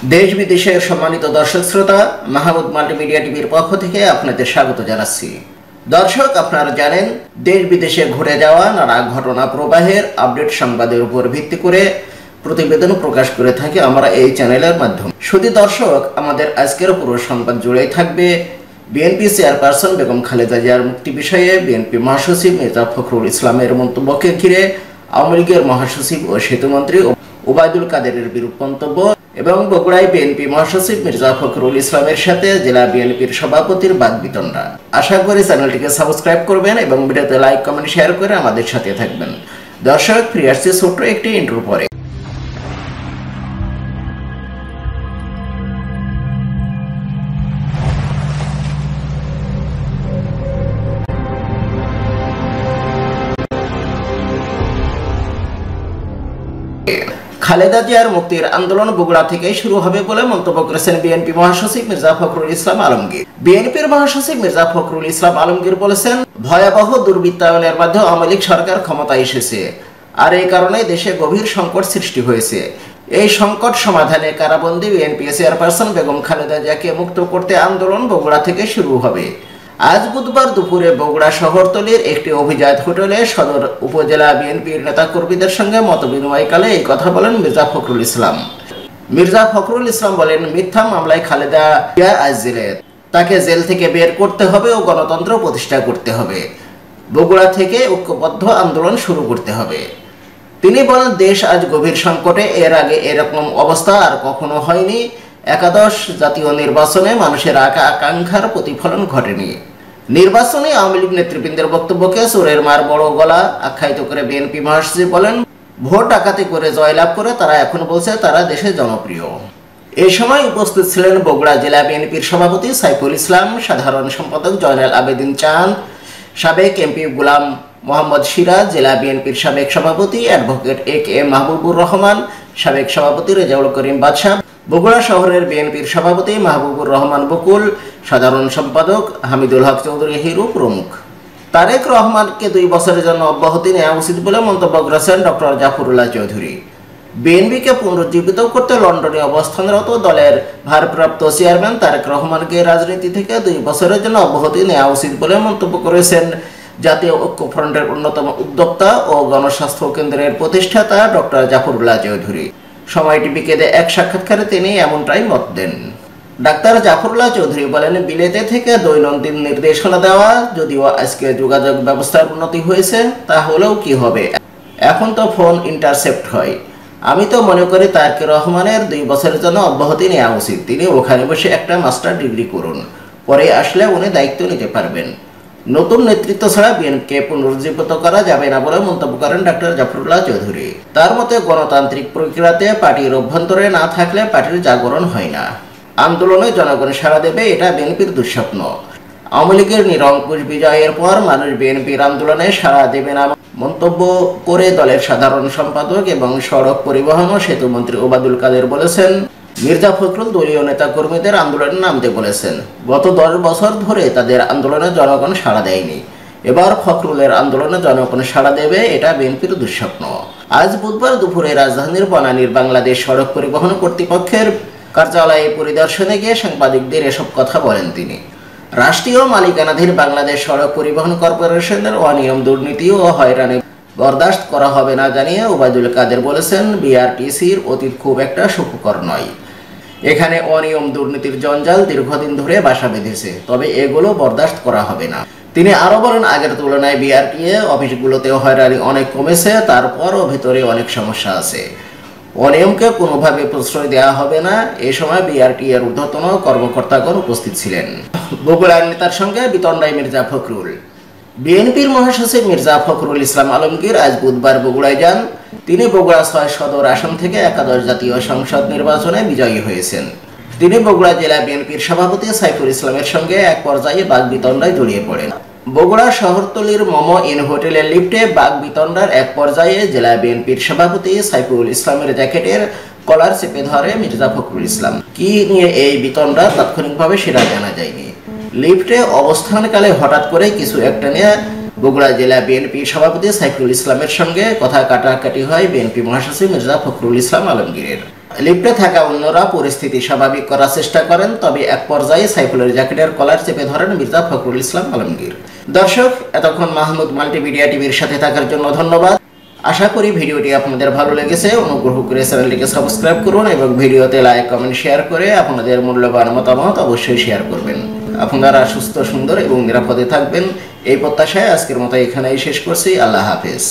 দেশ বিদেশের সম্মানিত দর্শক শ্রোতা, মাহমুদ মাল্টিমিডিয়া টিভির পক্ষ থেকে আপনাদের স্বাগত জানাচ্ছি। দর্শক, আপনারা জানেন দেশ বিদেশে ঘটে যাওয়া নানা ঘটনা প্রবাহের আপডেট সংবাদের উপর ভিত্তি করে প্রতিবেদন প্রকাশ করে থাকি আমরা এই চ্যানেলের মাধ্যমে। শুধু দর্শক, আমাদের আজকের পুরো সংবাদ জুড়েই থাকবে বিএনপি চেয়ারপারসন বেগম খালেদা জিয়ার মুক্তি বিষয়ে বিএনপি মহাসচিব মির্জা ফখরুল ইসলামের মন্তব্যকে ঘিরে আওয়ামী লীগের মহাসচিব ও সেতুমন্ত্রী ওবায়দুল কাদেরের বিরূপ মন্তব্য এবং বগুড়ায় বিএনপি মহাসচিব মির্জা ফখরুল ইসলামের সাথে জেলা বিএনপির সভাপতির বাকবিতণ্ডা। আশা করি চ্যানেলটিকে সাবস্ক্রাইব করবেন এবং ভিডিওতে লাইক, কমেন্ট, শেয়ার করে আমাদের সাথে থাকবেন। দর্শক, ফিরে আসছে ছোট্ট একটি ইন্ট্রো পরে। খালেদা জিয়ার মুক্তির আন্দোলন বগুড়া থেকেই শুরু হবে বলে মন্তব্য করেছেন বিএনপি মহাসচিব মির্জা ফখরুল ইসলাম আলমগীর। বিএনপির মহাসচিব মির্জা ফখরুল ইসলাম আলমগীর বলেছেন, ভয়াবহ দুর্বৃত্তায়নের মাধ্যমে আওয়ামী লীগ সরকার ক্ষমতায় এসেছে, আর এই কারণে দেশে গভীর সংকট সৃষ্টি হয়েছে। এই সংকট সমাধানে কারাবন্দী বিএনপি চেয়ারপারসন বেগম খালেদা জিয়াকে মুক্ত করতে আন্দোলন বগুড়া থেকে শুরু হবে। আজ বুধবার দুপুরে বগুড়া শহরতলির একটি অভিজাত হোটেলে সদর উপজেলা বিএনপির নেতাকর্মীদের সঙ্গে মতবিনিময়কালে এই কথা বলেন মির্জা ফখরুল ইসলাম। মির্জা ফখরুল ইসলাম বলেন, মিথ্যা মামলায় খালেদা জিয়া আজ জেলে, তাকে জেল থেকে বের করতে হবে ও গণতন্ত্র প্রতিষ্ঠা করতে হবে। বগুড়া থেকে ঐক্যবদ্ধ আন্দোলন শুরু করতে হবে। তিনি বলেন, দেশ আজ গভীর সংকটে, এর আগে এরকম অবস্থা আর কখনো হয়নি। একাদশ জাতীয় নির্বাচনে মানুষের আকাঙ্ক্ষার প্রতিফলন ঘটেনি। নির্বাচনে আওয়ামী লীগ নেতৃবৃন্দের বক্তব্যকে চোরের মার বড় গলা আখ্যায়িত করে বিএনপি মহাসচিব বলেন, ভোট ডাকাতি করে জয়লাভ করে তারা এখন বলছে তারা দেশে জনপ্রিয়। এই সময় উপস্থিত ছিলেন বগুড়া জেলা বিএনপির সভাপতি সাইফুল ইসলাম, সাধারণ সম্পাদক জয়নাল আবেদিন চাঁদ, সাবেক এমপি গোলাম মোহাম্মদ সিরাজ, জেলা বিএনপির সাবেক সভাপতি অ্যাডভোকেট এ মাহবুবুর রহমান, সাবেক সভাপতি রেজাউল করিম বাদশা, বগুড়া শহরের বিএনপির সভাপতি মাহবুবুর রহমান বকুল, সাধারণ সম্পাদক হামিদুল হক চৌধুরী হিরু প্রমুখ। তারেক রহমানকে 2 বছরের জন্য অব্যাহতি নেওয়া উচিত বলে মন্তব্য করেছেন ডক্টর জাফরুল্লাহ চৌধুরী। বিএনপিকে পুনরুজ্জীবিত করতে লন্ডনে অবস্থানরত দলের ভারপ্রাপ্ত চেয়ারম্যান তারেক রহমানকে রাজনীতি থেকে 2 বছরের জন্য অব্যাহতি নেওয়া উচিত বলে মন্তব্য করেছেন জাতীয় ঐক্যফ্রন্টের অন্যতম উদ্যোক্তা ও গণস্বাস্থ্য কেন্দ্রের প্রতিষ্ঠাতা ডক্টর জাফরুল্লাহ চৌধুরী। সময় টিভিকে এক সাক্ষাৎকারে তিনি এমনটাই মত দেন। ডাক্তার জাফরুল্লাহ চৌধুরী বলেন, বিলেতে থেকে দৈনন্দিন নির্দেশনা দেওয়া, যদিও আজকে যোগাযোগ ব্যবস্থার উন্নতি হয়েছে, তাহলেও কি হবে, এখন তো ফোন ইন্টারসেপ্ট হয়। আমি তো মনে করি তারেক রহমানের 2 বছরের জন্য অব্যাহতি নেওয়া উচিত। তিনি ওখানে বসে একটা মাস্টার ডিগ্রি করুন, পরে আসলে উনি দায়িত্ব নিতে পারবেন। নতুন নেতৃত্ব ছাড়া বিএনপিকে পুনরুজ্জীবিত করা যাবে না বলে মন্তব্য করেন ডাক্তার জাফরুল্লাহ চৌধুরী। তার মতে, গণতান্ত্রিক প্রক্রিয়াতে পার্টির অভ্যন্তরে না থাকলে পার্টির জাগরণ হয় না। আন্দোলনে জনগণ সাড়া দেবে, এটা বিএনপির দুঃস্বপ্ন। আওয়ামী লীগের নিরঙ্কুশ বিজয়ের পর মানুষ বিএনপির আন্দোলনে সাড়া দেবে না মন্তব্য করে দলের সাধারণ সম্পাদক এবং সড়ক পরিবহন ও সেতুমন্ত্রী ওবায়দুল কাদের বলেছেন, মির্জা ফখরুল দলীয় নেতা কর্মীদের আন্দোলনে নামতে বলেছেন। গত 10 বছর ধরে তাদের আন্দোলনে জনগণ সাড়া দেয়নি। এবার ফখরুলের আন্দোলনে জনগণ সাড়া দেবে, এটা বিএনপির দুঃস্বপ্ন। আজ বুধবার দুপুরে রাজধানীর বনানীর বাংলাদেশ সড়ক পরিবহন কর্তৃপক্ষের কার্যালয়ে পরিদর্শনে গিয়ে সাংবাদিকদের এসব কথা বলেন তিনি। রাষ্ট্রীয় মালিকানাধীন বাংলাদেশ সড়ক পরিবহন কর্পোরেশনের অনিয়ম, দুর্নীতি ও হয়রানি বরদাস্ত করা হবে না জানিয়ে ওবায়দুল কাদের বলেছেন, বিআরটিসির অতীত খুব একটা সুখকর নয়। এখানে অনিয়ম, দুর্নীতির জঞ্জাল দীর্ঘদিন ধরে বাসা বেঁধেছে, তবে এগুলো বরদাস্ত করা হবে না। তিনি আরো বলেন, আগের তুলনায় বিআরটিএ অফিসগুলোতেও হয়রানি অনেক কমেছে, তারপরও ভেতরে অনেক সমস্যা আছে। অনিয়মকে কোনোভাবে প্রশ্রয় দেওয়া হবে না। এ সময় বিআরটিএর ঊর্ধ্বতন কর্মকর্তাগণ উপস্থিত ছিলেন। বগুড়ার নেতার সঙ্গে বিতণ্ডায় মির্জা ফখরুল। বিএনপির মহাসচিব মির্জা ফখরুল ইসলাম আলমগীর আজ বুধবার বগুড়ায় যান। তিনি বগুড়া 6 সদর আসন থেকে একাদশ জাতীয় সংসদ নির্বাচনে বিজয়ী হয়েছেন। তিনি বগুড়া জেলা বিএনপির সভাপতি সাইফুল ইসলামের সঙ্গে এক পর্যায়ে বাকবিতণ্ডায় জড়িয়ে পড়েন। বগুড়া শহরতলির মম ইন হোটেলের লিফটে বাকবিতণ্ডার এক পর্যায়ে জেলা বিএনপির সভাপতি সাইফুল ইসলামের জ্যাকেটের কলার চেপে ধরে মির্জা ফখরুল ইসলাম। কি নিয়ে এই বিতণ্ডা তাৎক্ষণিকভাবে সেটা জানা যায়নি। লিফটে অবস্থানকালে হঠাৎ করে কিছু একটা নিয়ে বগুড়া জেলা বিএনপি সভাপতি সাইফুল ইসলামের সঙ্গে কথা কাটাকাটি হয় বিএনপি মহাসচিব মির্জা ফখরুল ইসলাম আলমগীরের। লিফটে থাকা অন্যরা পরিস্থিতি স্বাভাবিক করার চেষ্টা করেন, তবে এক পর্যায়ে সাইফুলের জ্যাকেটের কলার চেপে ধরেন মির্জা ফখরুল ইসলাম আলমগীর। দর্শক, এতক্ষণ মাহমুদ মাল্টিমিডিয়া টিভির সাথে থাকার জন্য ধন্যবাদ। আশা করি ভিডিওটি আপনাদের ভালো লেগেছে। অনুগ্রহ করে চ্যানেলটিকে সাবস্ক্রাইব করুন এবং ভিডিওতে লাইক, কমেন্ট, শেয়ার করে আপনাদের মূল্যবান মতামত অবশ্যই শেয়ার করবেন। আপনারা সুস্থ, সুন্দর এবং নিরাপদে থাকবেন এই প্রত্যাশায় আজকের মতো এখানেই শেষ করছি। আল্লাহ হাফেজ।